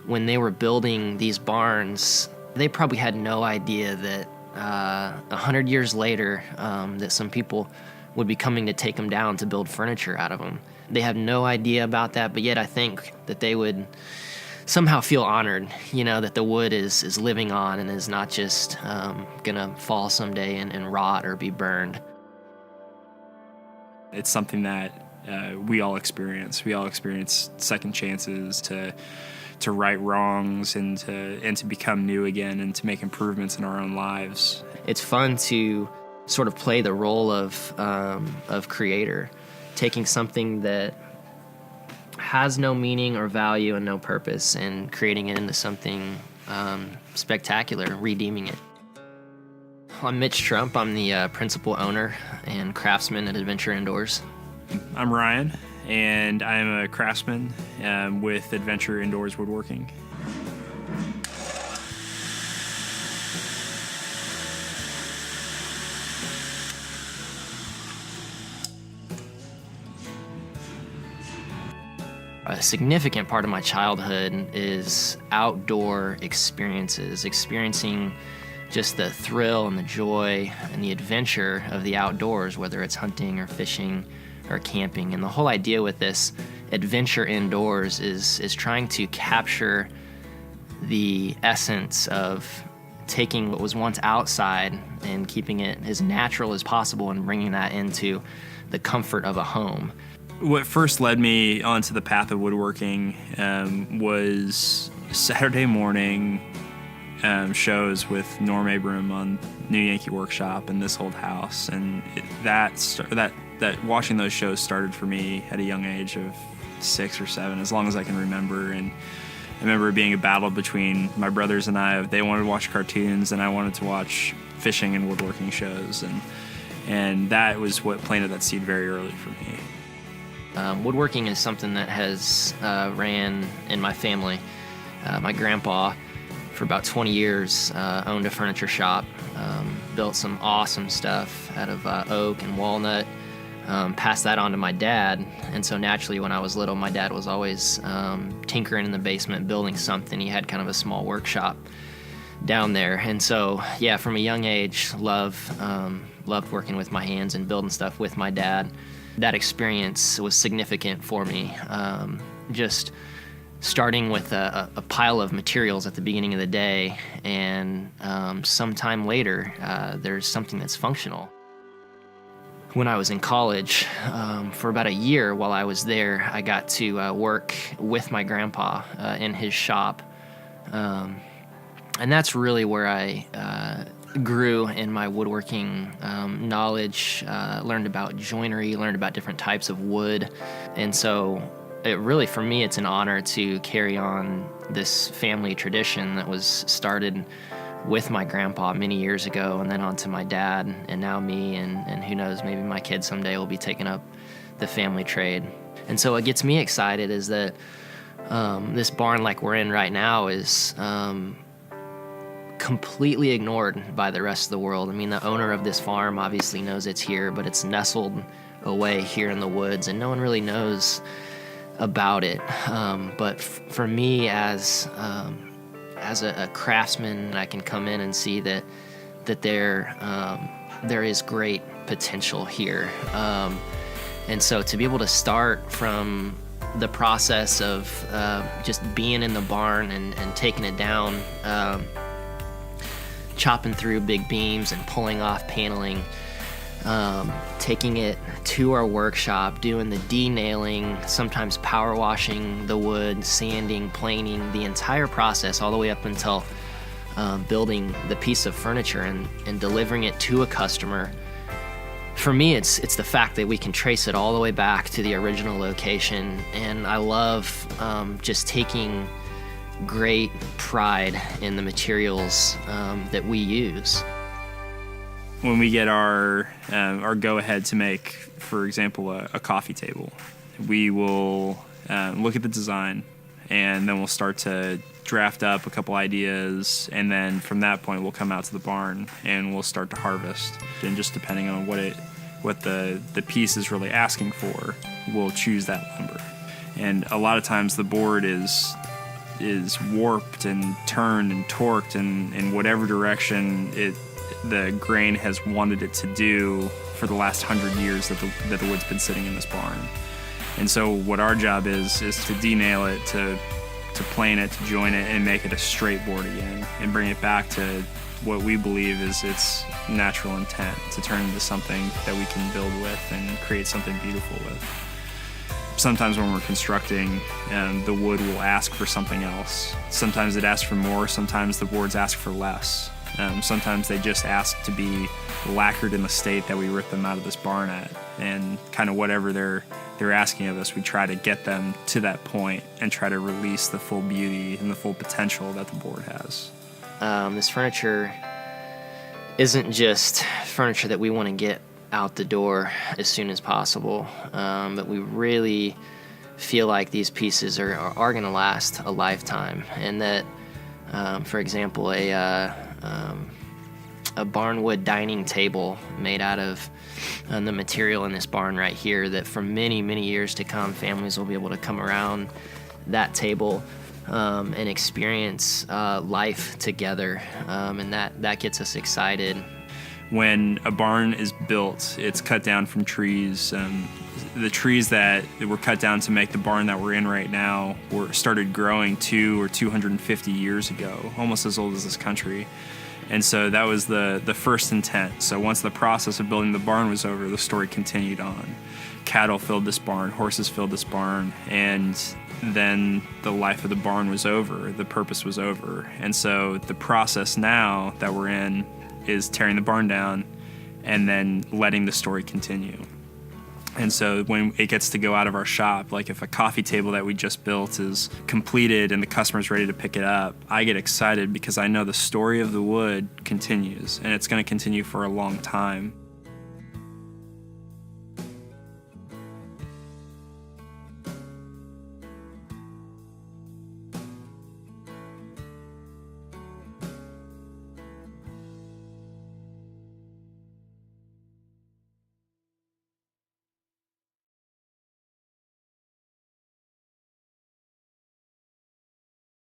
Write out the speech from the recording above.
When they were building these barns, they probably had no idea that 100 years later, that some people would be coming to take them down to build furniture out of them. They have no idea about that, but yet I think that they would somehow feel honored, that the wood is living on and is not just gonna fall someday and rot or be burned. It's something that we all experience. We all experience second chances to right wrongs and to become new again and to make improvements in our own lives. It's fun to sort of play the role of creator, taking something that has no meaning or value and no purpose and creating it into something spectacular, redeeming it. I'm Mitch Trump. I'm the principal owner and craftsman at Adventure Indoors. I'm Ryan, and I'm a craftsman with Adventure Indoors Woodworking. A significant part of my childhood is outdoor experiences, experiencing just the thrill and the joy and the adventure of the outdoors, whether it's hunting or fishing or camping. And the whole idea with this Adventure Indoors is trying to capture the essence of taking what was once outside and keeping it as natural as possible and bringing that into the comfort of a home. What first led me onto the path of woodworking was Saturday morning shows with Norm Abram on New Yankee Workshop and This Old House, and that watching those shows started for me at a young age of 6 or 7, as long as I can remember. And I remember it being a battle between my brothers and I. They wanted to watch cartoons, and I wanted to watch fishing and woodworking shows, and that was what planted that seed very early for me. Woodworking is something that has ran in my family. My grandpa, for about 20 years, owned a furniture shop, built some awesome stuff out of oak and walnut, passed that on to my dad. And so naturally, when I was little, my dad was always tinkering in the basement, building something. He had kind of a small workshop down there. And so, yeah, from a young age, loved working with my hands and building stuff with my dad. That experience was significant for me. Just starting with a pile of materials at the beginning of the day, and sometime later, there's something that's functional. When I was in college, for about a year while I was there, I got to work with my grandpa in his shop. And that's really where I grew in my woodworking knowledge, learned about joinery, learned about different types of wood. And so it really, for me, it's an honor to carry on this family tradition that was started with my grandpa many years ago, and then on to my dad, and now me, and who knows, maybe my kids someday will be taking up the family trade. And so what gets me excited is that this barn like we're in right now is completely ignored by the rest of the world. I mean, the owner of this farm obviously knows it's here, but it's nestled away here in the woods, and no one really knows about it. But for me, as a craftsman, I can come in and see that there is great potential here. And so to be able to start from the process of just being in the barn and taking it down, chopping through big beams and pulling off paneling, taking it to our workshop, doing the denailing, sometimes power washing the wood, sanding, planing, the entire process all the way up until building the piece of furniture and delivering it to a customer. For me, it's the fact that we can trace it all the way back to the original location, and I love just taking great pride in the materials that we use. When we get our go-ahead to make, for example, a coffee table, we will look at the design, and then we'll start to draft up a couple ideas, and then from that point we'll come out to the barn and we'll start to harvest. And just depending on what the piece is really asking for, we'll choose that lumber. And a lot of times the board is warped and turned and torqued in whatever direction the grain has wanted it to do for the last 100 years that the wood's been sitting in this barn. And so what our job is to denail it, to plane it, to join it, and make it a straight board again, and bring it back to what we believe is its natural intent, to turn into something that we can build with and create something beautiful with. Sometimes when we're constructing, the wood will ask for something else. Sometimes it asks for more, sometimes the boards ask for less. Sometimes they just ask to be lacquered in the state that we ripped them out of this barn at. And kind of whatever they're asking of us, we try to get them to that point and try to release the full beauty and the full potential that the board has. This furniture isn't just furniture that we want to get out the door as soon as possible, but we really feel like these pieces are going to last a lifetime, and that, for example, a barnwood dining table made out of the material in this barn right here, that for many, many years to come, families will be able to come around that table and experience life together, and that gets us excited. When a barn is built, it's cut down from trees. The trees that were cut down to make the barn that we're in right now started growing 200 or 250 years ago, almost as old as this country. And so that was the first intent. So once the process of building the barn was over, the story continued on. Cattle filled this barn, horses filled this barn, and then the life of the barn was over, the purpose was over. And so the process now that we're in is tearing the barn down and then letting the story continue. And so when it gets to go out of our shop, like if a coffee table that we just built is completed and the customer's ready to pick it up, I get excited because I know the story of the wood continues, and it's going to continue for a long time.